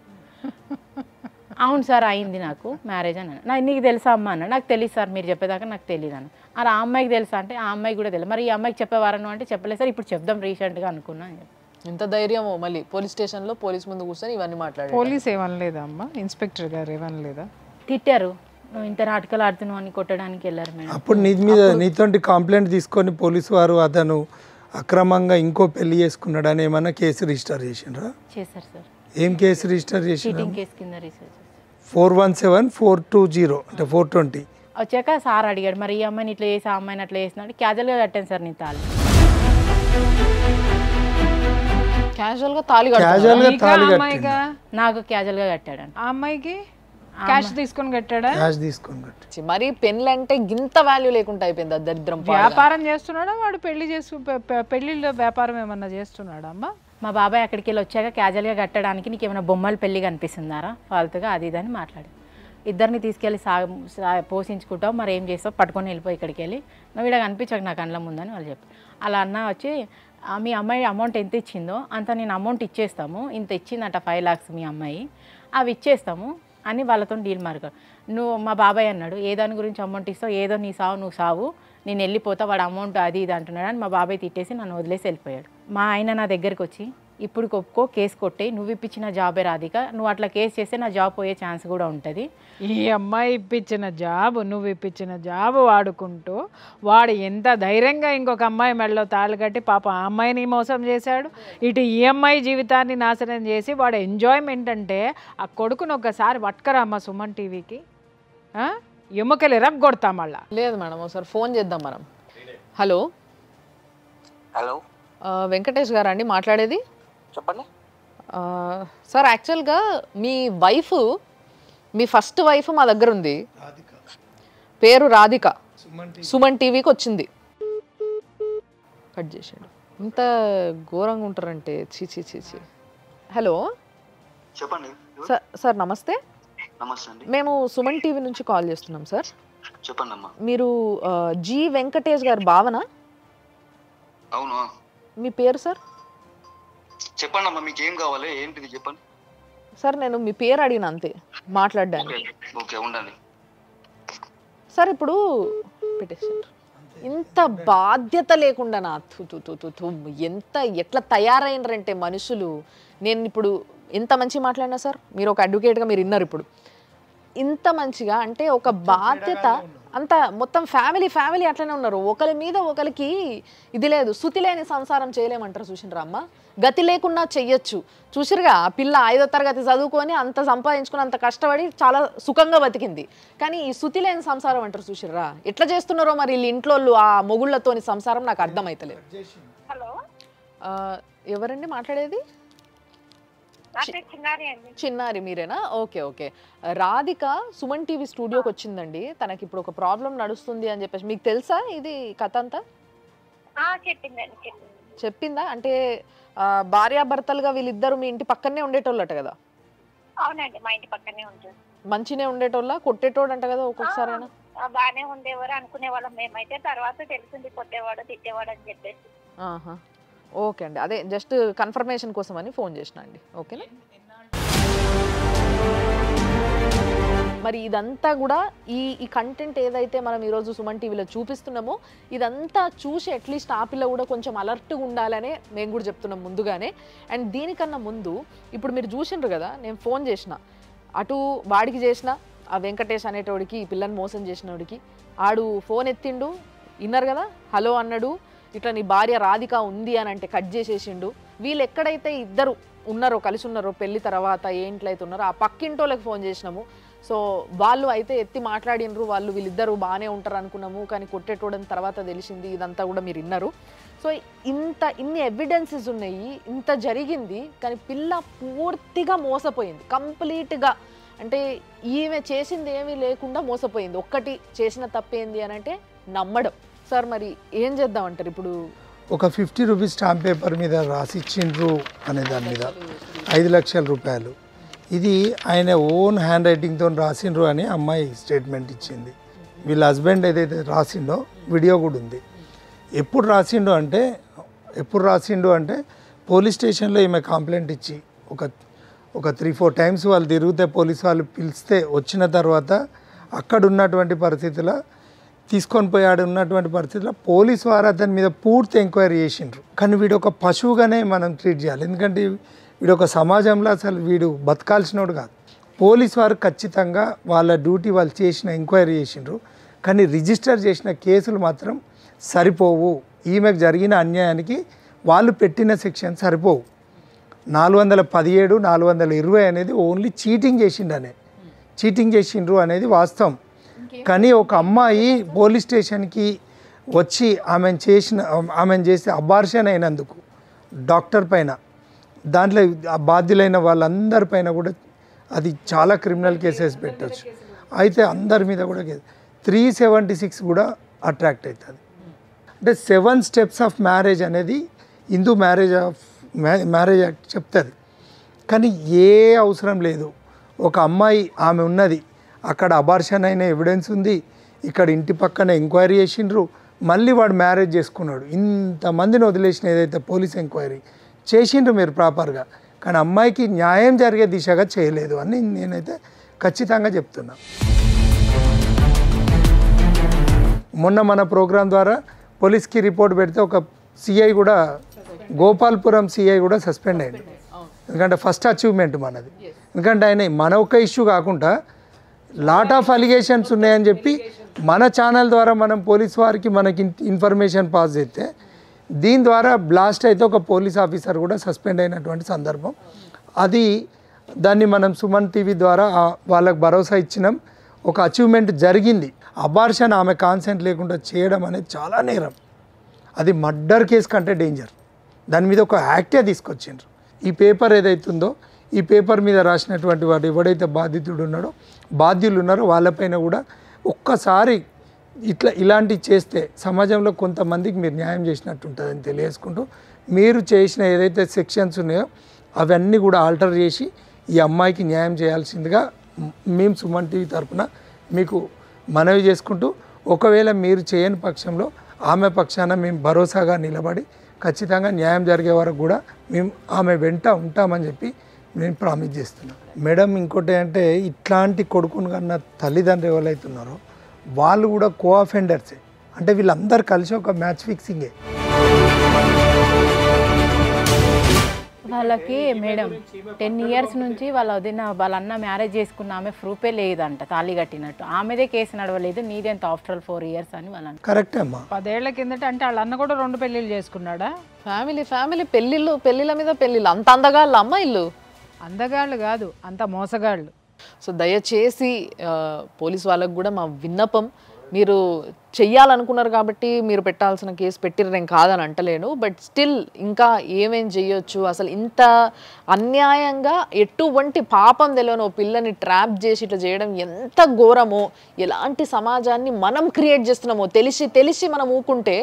అవును సార్ అయింది నాకు మ్యారేజ్ అన్నాడు. నీకు తెలుసా అమ్మ అన్నాడు. నాకు తెలియదు సార్, మీరు చెప్పేదాకా నాకు తెలియదు అన్న. అలా ఆ అమ్మాయికి తెలుసా అంటే, ఆ అమ్మాయికి కూడా తెలియదు. మరి ఈ అమ్మాయికి చెప్పేవారను అంటే, చెప్పలేదు సార్, ఇప్పుడు చెప్దాం రీసెంట్గా అనుకున్నాను. ఎంత ధైర్యమో మళ్ళీ పోలీస్ స్టేషన్లో పోలీస్ ముందు కూర్చొని ఇవన్నీ మాట్లాడారు. పోలీస్ ఏమనలేదా అమ్మ, ఇన్స్పెక్టర్ గారు ఏమనలేదా? తిట్టారు, నువ్వు ఇంత నాటకాలు ఆడుతున్నావు అని కొట్టడానికి వెళ్ళారు మేడం. అప్పుడు నీ మీద నీతోటి కంప్లైంట్ తీసుకొని పోలీసు వారు అతను అక్రమంగా ఇంకో పెళ్లి చేసుకున్నాడు అని ఏమన్నా కేసు రిజిస్టర్ చేసిండ్రా? చేశారు సార్. ఏం కేసు రిజిస్టర్ చేసిండ్రు? చీటింగ్ కేసు కింద రిజిస్టర్ చేశారు. 417420 అంటే 420. వచ్చాక సార్ అడిగాడు, మరి ఈ అమ్మాయిని ఇట్లా చేసి, ఆ అమ్మాయిని అట్లా చేసినాడు. క్యాజువల్గా కట్టాను సార్ నేను తాళి. క్యాజువల్గా తాళి అమ్మాయిగా నాకు క్యాజువల్గా కట్టాడు. ఆ అమ్మాయికి క్యాష్ తీసుకొని కట్టాడా? క్యాష్ తీసుకొని కట్టి. మరి పెళ్ళి అంటే గింత వాల్యూ లేకుండా అయిపోయింది ఆ దరిద్రం. వ్యాపారం చేస్తున్నాడా వాడు? పెళ్లిలో వ్యాపారం ఏమన్నా చేస్తున్నాడా అమ్మా? మా బాబాయ్ అక్కడికి వెళ్ళి వచ్చాక క్యాజువల్గా కట్టడానికి నీకు ఏమైనా బొమ్మల పెళ్ళి కనిపిస్తున్నారా ఫాల్తుగా అది ఇది అని మాట్లాడు. ఇద్దరిని తీసుకెళ్ళి పోషించుకుంటావు, మరి ఏం చేస్తావు, పట్టుకొని వెళ్ళిపోయి ఇక్కడికి వెళ్ళి నువ్వు ఇక్కడ కనిపించక నా కళ్ళ ముందని వాళ్ళు చెప్పి అలా అన్న వచ్చి మీ అమ్మాయి అమౌంట్ ఎంత ఇచ్చిందో అంత నేను అమౌంట్ ఇచ్చేస్తాము, ఇంత ఇచ్చిందంట 5 lakhs మీ అమ్మాయి, అవి ఇచ్చేస్తాము అని వాళ్ళతో డీల్ మార్గారు. నువ్వు మా బాబాయ్ అన్నాడు ఏ దాని గురించి అమౌంట్ ఇస్తావు, ఏదో నీ సావు నువ్వు సావు, నేను వెళ్ళిపోతా, వాడు అమౌంట్ అది ఇది అంటున్నాడు అని మా బాబాయ్ తిట్టేసి నన్ను వదిలేసి వెళ్ళిపోయాడు. మా ఆయన నా దగ్గరికి వచ్చి ఇప్పుడు ఒప్పుకో, కేసు కొట్టే, నువ్వు ఇప్పించిన జాబే రాధిక, నువ్వు అట్లా కేసు చేస్తే నా జాబ్ పోయే ఛాన్స్ కూడా ఉంటుంది. ఈ అమ్మాయి ఇప్పించిన జాబ్, నువ్వు ఇప్పించిన జాబ్ వాడుకుంటూ వాడు ఎంత ధైర్యంగా ఇంకొక అమ్మాయి మెడలో తాళ్ళు కట్టి పాప ఆ అమ్మాయిని మోసం చేశాడు, ఇటు ఈ అమ్మాయి జీవితాన్ని నాశనం చేసి వాడు ఎంజాయ్మెంట్ అంటే ఆ కొడుకును ఒకసారి పట్టుకరామ్మా సుమన్ టీవీకి, ఎముకలు ఎరగొడతాం మళ్ళా. లేదు మేడం ఒకసారి ఫోన్ చేద్దాం మనం. హలో హలో వెంకటేష్ గారా అండి మాట్లాడేది? చెప్పండి సార్ యాక్చువల్గా మీ వైఫ్, మీ ఫస్ట్ వైఫ్ మా దగ్గర ఉంది, పేరు రాధిక, సుమన్ టీవీకి వచ్చింది. కట్ చేసాడు. ఇంత ఘోరంగా ఉంటారంటే చీ చీ చీ చీ. హలో చెప్పండి సార్ నమస్తే. నమస్తే అండి. మేము సుమన్ టీవీ నుంచి కాల్ చేస్తున్నాం సార్. చెప్పండి అమ్మా. మీరు జి వెంకటేష్ గారి భావన? అవును. మీ పేరు సార్? చెప్పండి అమ్మా, మీకు ఏం కావాలి, ఏంటిది చెప్పండి సార్. నేను మీ పేరు అడిగిన అంతే మాట్లాడడానికి. ఓకే ఉండండి సార్. ఇప్పుడు పెట్టేసారు. ఇంత బాధ్యత లేకుండా నా ఎంత ఎట్లా తయారైనరంటే మనుషులు. నేను ఇప్పుడు ఎంత మంచి మాట్లాడినా సార్, మీరు ఒక అడ్వకేట్గా మీరు విన్నారు ఇప్పుడు, ఇంత మంచిగా అంటే ఒక బాధ్యత అంత మొత్తం ఫ్యామిలీ అట్లనే ఉన్నారు. ఒకరి మీద ఒకరికి ఇది లేదు, శృతి లేని సంసారం చేయలేమంటారు. చూసినరా అమ్మ, గతి లేకున్నా చెయ్యొచ్చు. చూసిరుగా ఆ పిల్ల 5వ తరగతి చదువుకొని అంత సంపాదించుకుని అంత కష్టపడి చాలా సుఖంగా బతికింది. కానీ ఈ శృతి లేని సంసారం అంటారు. చూసిర్రా ఎట్లా చేస్తున్నారో మరి వీళ్ళు ఇంట్లో ఆ మొగుళ్ళతోని సంసారం నాకు అర్థమైతలేదు. హలో ఎవరండి మాట్లాడేది? చిన్నారి మీరేనా? Okay okay. Radhika Suman TV స్టూడియోకి వచ్చిందండి. తనకి ఇప్పుడు ఒక ప్రాబ్లం నడుస్తుంది అని చెప్పేసి. మీకు తెలుసా ఇది కథ అంతా? చెప్పిందా? అంటే భార్యాభర్తలుగా వీళ్ళిద్దరు మీ ఇంటి పక్కనే ఉండేటోళ్ళట కదా? అవునండి, మా ఇంటి పక్కనే ఉంటారు. మంచినే ఉండేటోళ్ళ? కొట్టేటోడు అంట కదా ఒక్కొక్కసారి? బాగానే ఉండేవారు అనుకునే వాళ్ళం మేమైతే. తర్వాత తెలిసింది కొట్టేవాడు తిట్టేవాడు అని చెప్పేసి. ఓకే అండి, అదే జస్ట్ కన్ఫర్మేషన్ కోసం అని ఫోన్ చేసిన అండి. ఓకేనా? మరి ఇదంతా కూడా ఈ కంటెంట్ ఏదైతే మనం ఈరోజు సుమన్ టీవీలో చూపిస్తున్నామో ఇదంతా చూసి అట్లీస్ట్ ఆ పిల్ల కూడా కొంచెం అలర్ట్గా ఉండాలనే మేము కూడా చెప్తున్నాం ముందుగానే. అండ్ దీనికన్నా ముందు ఇప్పుడు మీరు చూసిండ్రు కదా, నేను ఫోన్ చేసిన, అటు వాడికి చేసిన, ఆ వెంకటేష్ అనేటోడికి, ఈ పిల్లని మోసం చేసినోడికి, ఆడు ఫోన్ ఎత్తిండు, విన్నారు కదా, హలో అన్నాడు, ఇట్లా నీ భార్య రాధిక ఉంది అని అంటే కట్ చేసేసిండు. వీళ్ళు ఎక్కడైతే ఇద్దరు ఉన్నారో కలిసి ఉన్నారో పెళ్లి తర్వాత ఏంట్లో అయితే ఉన్నారో ఆ పక్కింటోళ్ళకి ఫోన్ చేసినాము. సో వాళ్ళు అయితే ఎత్తి మాట్లాడినరు, వాళ్ళు వీళ్ళిద్దరూ బాగానే ఉంటారు అనుకున్నాము, కానీ కొట్టేటోడని తర్వాత తెలిసింది. ఇదంతా కూడా మీరు విన్నారు. సో ఇన్ని ఎవిడెన్సెస్ ఉన్నాయి, ఇంత జరిగింది, కానీ పిల్ల పూర్తిగా మోసపోయింది కంప్లీట్గా. అంటే ఈమె చేసింది ఏమీ లేకుండా మోసపోయింది. ఒక్కటి చేసిన తప్పేంది అని అంటే నమ్మడం. సార్ మరి ఏం చేద్దామంటారు? ఇప్పుడు ఒక 50 రూపీస్ స్టాంప్ పేపర్ మీద రాసిచ్చిండ్రు అనే దాని మీద 5 లక్షల రూపాయలు, ఇది ఆయన ఓన్ హ్యాండ్ రైటింగ్తో రాసిండ్రు అని అమ్మాయి స్టేట్మెంట్ ఇచ్చింది. వీళ్ళ హస్బెండ్ ఏదైతే రాసిండో వీడియో కూడా ఉంది. ఎప్పుడు రాసిండు అంటే పోలీస్ స్టేషన్లో ఈమె కంప్లైంట్ ఇచ్చి ఒక 3-4 టైమ్స్ వాళ్ళు తిరిగితే పోలీస్ వాళ్ళు పిలిస్తే వచ్చిన తర్వాత అక్కడ ఉన్నటువంటి పరిస్థితుల్లో తీసుకొని పోయాడు ఉన్నటువంటి పరిస్థితుల్లో పోలీసు వారు అతని మీద పూర్తి ఎంక్వైరీ చేసిండ్రు. కానీ వీడు ఒక పశువుగానే మనం ట్రీట్ చేయాలి, ఎందుకంటే వీడు ఒక సమాజంలో అసలు వీడు బతకాల్సినోడు కాదు. పోలీసు వారు ఖచ్చితంగా వాళ్ళ డ్యూటీ వాళ్ళు చేసిన ఎంక్వైరీ చేసిండ్రు, కానీ రిజిస్టర్ చేసిన కేసులు మాత్రం సరిపోవు. ఈమెకు జరిగిన అన్యాయానికి వాళ్ళు పెట్టిన సెక్షన్ సరిపోవు. 417, 420 అనేది ఓన్లీ చీటింగ్ చేసిండ్రు అనేది వాస్తవం. కానీ ఒక అమ్మాయి పోలీస్ స్టేషన్కి వచ్చి ఆమెను చేసి అబార్షన్ అయినందుకు డాక్టర్ పైన, దాంట్లో బాధ్యులైన వాళ్ళందరిపైన కూడా అది చాలా క్రిమినల్ కేసెస్ పెట్టచ్చు. అయితే అందరి మీద కూడా 376 కూడా అట్రాక్ట్ అవుతుంది. అంటే 7 స్టెప్స్ ఆఫ్ మ్యారేజ్ అనేది హిందూ మ్యారేజ్ యాక్ట్ చెప్తుంది. కానీ ఏ అవసరం లేదు. ఒక అమ్మాయి ఆమె ఉన్నది, అక్కడ అబార్షన్ అయిన ఎవిడెన్స్ ఉంది, ఇక్కడ ఇంటి పక్కన ఎంక్వైరీ చేసిండ్రు, మళ్ళీ వాడు మ్యారేజ్ చేసుకున్నాడు. ఇంతమందిని వదిలేసిన ఏదైతే పోలీస్ ఎంక్వైరీ చేసిండ్రు మీరు ప్రాపర్గా, కానీ అమ్మాయికి న్యాయం జరిగే దిశగా చేయలేదు అని నేనైతే ఖచ్చితంగా చెప్తున్నా. మొన్న మన ప్రోగ్రాం ద్వారా పోలీస్కి రిపోర్ట్ పెడితే ఒక సిఐ కూడా, గోపాల్పురం సిఐ కూడా సస్పెండ్ అయ్యింది. ఎందుకంటే ఫస్ట్ అచీవ్మెంట్ మనది. ఎందుకంటే ఆయన మన ఒక్క ఇష్యూ కాకుండా లాట్ ఆఫ్ అలిగేషన్స్ ఉన్నాయని చెప్పి మన ఛానల్ ద్వారా మనం పోలీస్ వారికి మనకి ఇన్ఫర్మేషన్ పాస్ చేస్తే దీని ద్వారా బ్లాస్ట్ అయితే ఒక పోలీస్ ఆఫీసర్ కూడా సస్పెండ్ అయినటువంటి సందర్భం. అది దాన్ని మనం సుమన్ టీవీ ద్వారా వాళ్ళకు భరోసా ఇచ్చినాం. ఒక అచీవ్మెంట్ జరిగింది. అబార్షన్ ఆమె కాన్సెంట్ లేకుండా చేయడం అనేది చాలా నేరం. అది మర్డర్ కేసు కంటే డేంజర్. దాని మీద ఒక యాక్టే తీసుకొచ్చిండ్రు. ఈ పేపర్ ఏదైతుందో ఈ పేపర్ మీద రాసినటువంటి వాడు ఎవడైతే బాధ్యులు ఉన్నారో వాళ్ళపైన కూడా ఒక్కసారి ఇలాంటివి చేస్తే సమాజంలో కొంతమందికి మీరు న్యాయం చేసినట్టు ఉంటుందని తెలియజేసుకుంటూ, మీరు చేసిన ఏదైతే సెక్షన్స్ ఉన్నాయో అవన్నీ కూడా ఆల్టర్ చేసి ఈ అమ్మాయికి న్యాయం చేయాల్సిందిగా మేము సుమన్ టీవీ తరఫున మీకు మనవి చేసుకుంటూ, ఒకవేళ మీరు చేయని పక్షంలో ఆమె పక్షాన మేము భరోసాగా నిలబడి ఖచ్చితంగా న్యాయం జరిగే వరకు కూడా మేము ఆమె వెంట ఉంటామని చెప్పి నేను ప్రామిస్ చేస్తున్నాను. మేడం, ఇంకోటి అంటే ఇట్లాంటి కొడుకును కన్నా తల్లిదండ్రులు ఎవరైతున్నారో వాళ్ళు కూడా కో అఫెండర్సే. అంటే వీళ్ళందరూ కలిసి ఒక మ్యాచ్ ఫిక్సింగే. వాళ్ళకి మేడం 10 years నుంచి వాళ్ళ అన్న మ్యారేజ్ చేసుకున్న ఆమె ప్రూఫే లేదంట, తాళి కట్టినట్టు. ఆమెదే కేసు నడవలేదు, నీదెంత ఆఫ్టర్ 4 years అని వాళ్ళు. కరెక్టే అమ్మా. 10 ఏళ్ల కిందట అంటే వాళ్ళ అన్న కూడా 2 పెళ్ళిళ్ళు చేసుకున్నాడా? ఫ్యామిలీ పెళ్ళిళ్ళ మీద పెళ్ళిళ్ళు. అంత అందగాళ్ళు అమ్మాయిలు? అందగాళ్ళు కాదు, అంత మోసగాళ్ళు. సో దయచేసి పోలీస్ వాళ్ళకు కూడా మా విన్నపం, మీరు చెయ్యాలనుకున్నారు కాబట్టి మీరు పెట్టాల్సిన కేసు పెట్టిర్రేం కాదని అంటలేను, బట్ స్టిల్ ఇంకా ఏమేం చెయ్యొచ్చు. అసలు ఇంత అన్యాయంగా ఎటువంటి పాపం తెలియని ఓ పిల్లని ట్రాప్ చేసి ఇట్లా చేయడం ఎంత ఘోరమో, ఎలాంటి సమాజాన్ని మనం క్రియేట్ చేస్తున్నామో తెలిసి మనం ఊకుంటే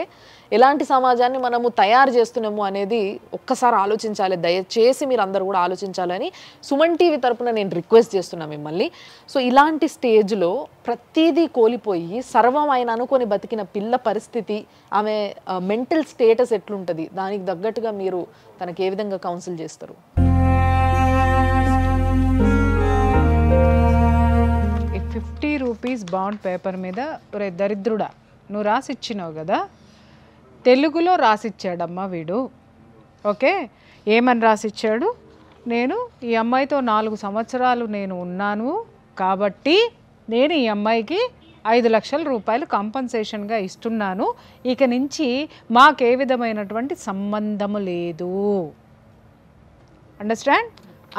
ఎలాంటి సమాజాన్ని మనము తయారు చేస్తున్నాము అనేది ఒక్కసారి ఆలోచించాలి. దయచేసి మీరు అందరూ కూడా ఆలోచించాలని సుమన్ టీవీ తరపున నేను రిక్వెస్ట్ చేస్తున్నా మిమ్మల్ని. సో ఇలాంటి స్టేజ్లో ప్రతిదీ కోల్పోయి సర్వం ఆయన అనుకొని బతికిన పిల్ల పరిస్థితి, ఆమె మెంటల్ స్టేటస్ ఎట్లుంటుంది, దానికి తగ్గట్టుగా మీరు తనకి ఏ విధంగా కౌన్సిల్ చేస్తారు? 50 రూపీస్ బాండ్ పేపర్ మీద ఒరే దరిద్రుడా నువ్వు రాసిచ్చినావు కదా, తెలుగులో రాసిచ్చాడమ్మా వీడు. ఓకే, ఏమని రాసిచ్చాడు? నేను ఈ అమ్మాయితో 4 సంవత్సరాలు నేను ఉన్నాను కాబట్టి నేను ఈ అమ్మాయికి 5 లక్షల రూపాయలు కాంపన్సేషన్గా ఇస్తున్నాను, ఇక నుంచి మాకే విధమైనటువంటి సంబంధము లేదు. అండర్స్టాండ్?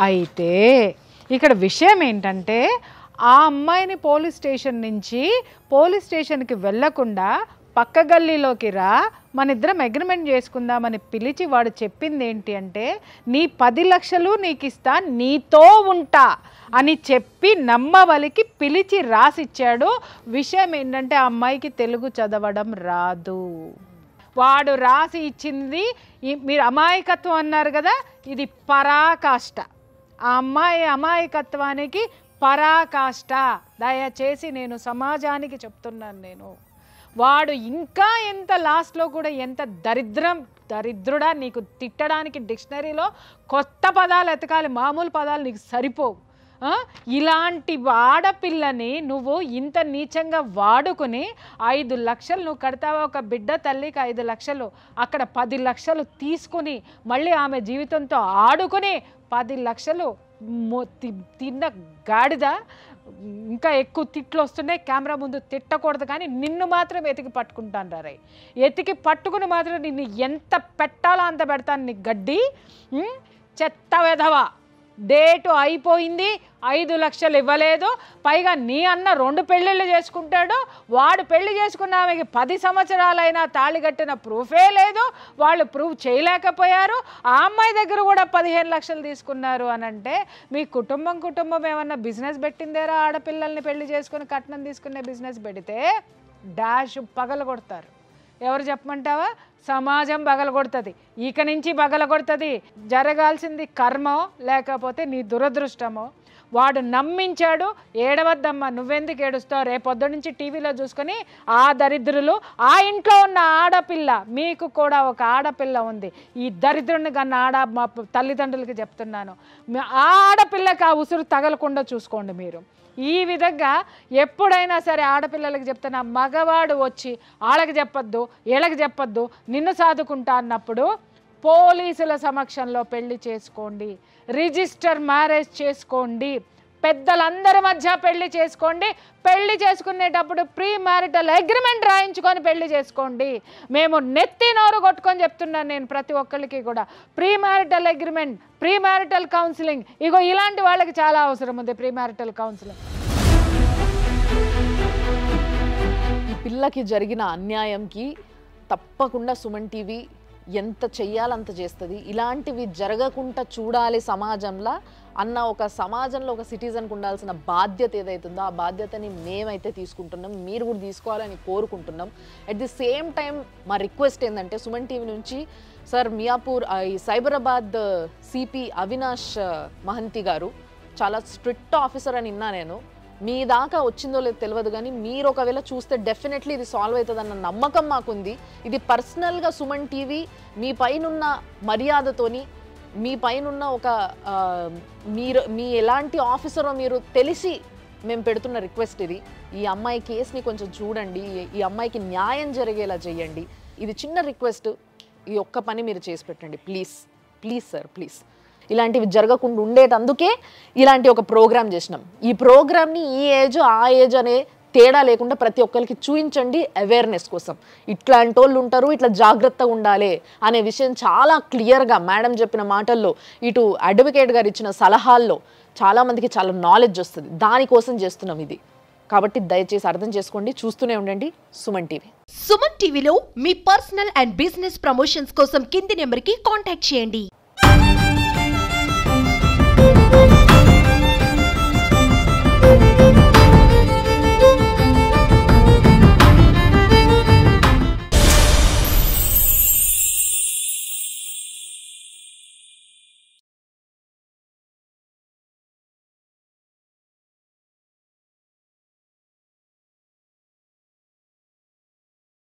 అయితే ఇక్కడ విషయం ఏంటంటే ఆ అమ్మాయిని పోలీస్ స్టేషన్ నుంచి పోలీస్ స్టేషన్కి వెళ్ళకుండా పక్క గల్లీలోకి రా, మన ఇద్దరం అగ్రిమెంట్ చేసుకుందామని పిలిచి వాడు చెప్పింది ఏంటి అంటే, నీ 10 లక్షలు నీకు ఇస్తా, నీతో ఉంటా అని చెప్పి నమ్మవలికి పిలిచి రాసిచ్చాడు. విషయం ఏంటంటే ఆ అమ్మాయికి తెలుగు చదవడం రాదు. వాడు రాసి ఇచ్చింది, మీరు అమాయకత్వం అన్నారు కదా, ఇది పరాకాష్ట. ఆ అమ్మాయి అమాయకత్వానికి పరాకాష్ట. దయచేసి నేను సమాజానికి చెప్తున్నాను, వాడు ఇంకా ఎంత లాస్ట్లో కూడా ఎంత దరిద్రుడా, నీకు తిట్టడానికి డిక్షనరీలో కొత్త పదాలు ఎతకాలి, మామూలు పదాలు నీకు సరిపోవు. ఇలాంటి ఆడపిల్లని నువ్వు ఇంత నీచంగా వాడుకుని 5 లక్షలు నువ్వు కడతావా? ఒక బిడ్డ తల్లికి 5 లక్షలు, అక్కడ 10 లక్షలు తీసుకుని మళ్ళీ ఆమె జీవితంతో ఆడుకుని 10 లక్షలు తిన్న గాడిద. ఇంకా ఎక్కువ తిట్లు వస్తున్నాయి, కెమెరా ముందు తిట్టకూడదు, కానీ నిన్ను మాత్రం ఎతికి పట్టుకుంటాను రా. ఎతికి పట్టుకుని మాత్రం నిన్ను ఎంత పెట్టాలో అంత పెడతాను. నీ గడ్డి చెత్త వెధవా, డేటు అయిపోయింది, 5 లక్షలు ఇవ్వలేదు, పైగా నీ అన్న 2 పెళ్ళిళ్ళు చేసుకుంటాడు, వాడు పెళ్లి చేసుకున్న ఆమెకి 10 సంవత్సరాలైనా తాళి కట్టిన ప్రూఫే లేదు, వాళ్ళు ప్రూఫ్ చేయలేకపోయారు, ఆ అమ్మాయి దగ్గర కూడా 15 లక్షలు తీసుకున్నారు అని అంటే మీ కుటుంబం ఏమన్నా బిజినెస్ పెట్టిందేరా? ఆడపిల్లల్ని పెళ్లి చేసుకుని కట్నం తీసుకునే బిజినెస్ పెడితే డాష్ పగలగొడతారు. ఎవరు చెప్పమంటావా? సమాజం పగలగొడుతుంది, ఇక నుంచి పగలగొడుతుంది. జరగాల్సింది కర్మో లేకపోతే నీ దురదృష్టమో. వాడు నమ్మించాడు, ఏడవద్దమ్మా, నువ్వెందుకు ఏడుస్తావు, రేపొద్దు నుంచి టీవీలో చూసుకొని ఆ దరిద్రులు, ఆ ఇంట్లో ఉన్న ఆడపిల్ల, మీకు కూడా ఒక ఆడపిల్ల ఉంది, ఈ దరిద్రుని కన్నా మా తల్లిదండ్రులకి చెప్తున్నాను, ఆ ఆడపిల్లకి ఆ ఉసురు తగలకుండా చూసుకోండి మీరు. ఈ విధంగా ఎప్పుడైనా సరే ఆడపిల్లలకి చెప్తున్నా, మగవాడు వచ్చి వాళ్ళకి చెప్పొద్దు, వీళ్ళకి చెప్పొద్దు, నిన్ను సాదుకుంటా అన్నప్పుడు పోలీసుల సమక్షంలో పెళ్లి చేసుకోండి, రిజిస్టర్ మ్యారేజ్ చేసుకోండి, పెద్దలందరి మధ్య పెళ్లి చేసుకోండి. పెళ్లి చేసుకునేటప్పుడు ప్రీ మ్యారిటల్ అగ్రిమెంట్ రాయించుకొని పెళ్లి చేసుకోండి. మేము నెత్తి నోరు కొట్టుకొని చెప్తున్నాను నేను ప్రతి ఒక్కరికి కూడా. Pre marital agreement, pre marital counselling, ego ఇలాంటి వాళ్ళకి చాలా అవసరం ఉంది ప్రీ మ్యారిటల్ కౌన్సిలింగ్. ఈ పిల్లకి జరిగిన అన్యాయంకి తప్పకుండా సుమన్ టీవీ ఎంత చెయ్యాలంత చేస్తుంది. ఇలాంటివి జరగకుండా చూడాలి సమాజంలో అన్న ఒక సమాజంలో ఒక సిటిజన్కి ఉండాల్సిన బాధ్యత ఏదైతుందో ఆ బాధ్యతని మేమైతే తీసుకుంటున్నాం, మీరు కూడా తీసుకోవాలని కోరుకుంటున్నాం. అట్ ది సేమ్ టైం మా రిక్వెస్ట్ ఏంటంటే సుమన్ టీవీ నుంచి సార్ మియాపూర్ ఈ సైబరాబాద్ సిపి అవినాష్ మహంతి గారు చాలా స్ట్రిక్ట్ ఆఫీసర్ అని విన్నా నేను. మీ దాకా వచ్చిందో లేదో తెలియదు కానీ మీరు ఒకవేళ చూస్తే డెఫినెట్లీ ఇది సాల్వ్ అవుతుందన్న నమ్మకం మాకుంది. ఇది పర్సనల్గా సుమన్ టీవీ మీ పైనున్న మర్యాదతోని, మీ పైనున్న ఒక మీ ఎలాంటి ఆఫీసరో మీరు తెలిసి మేము పెడుతున్న రిక్వెస్ట్ ఇది. ఈ అమ్మాయి కేసుని కొంచెం చూడండి, ఈ అమ్మాయికి న్యాయం జరిగేలా చేయండి. ఇది చిన్న రిక్వెస్ట్, ఈ ఒక్క పని మీరు చేసి పెట్టండి ప్లీజ్. Please sir, please. ఇలాంటివి జరగకుండా ఉండేటందుకే ఇలాంటి ఒక ప్రోగ్రామ్ చేసినాం. ఈ ప్రోగ్రామ్ని ఈ ఏజ్ ఆ ఏజ్ అనే తేడా లేకుండా ప్రతి ఒక్కరికి చూపించండి అవేర్నెస్ కోసం. ఇట్లాంటి వాళ్ళు ఉంటారు, ఇట్లా జాగ్రత్తగా ఉండాలి అనే విషయం చాలా క్లియర్గా మేడం చెప్పిన మాటల్లో, ఇటు అడ్వకేట్ గారు ఇచ్చిన సలహాల్లో చాలామందికి చాలా నాలెడ్జ్ వస్తుంది. దానికోసం చేస్తున్నాం ఇది. కాబట్టి దయచేసి అర్థం చేసుకోండి, చూస్తూనే ఉండండి సుమన్ టీవీ. సుమన్ టీవీలో మీ పర్సనల్ అండ్ బిజినెస్ ప్రమోషన్స్ కోసం కింది నెంబర్కి కాంటాక్ట్ చేయండి.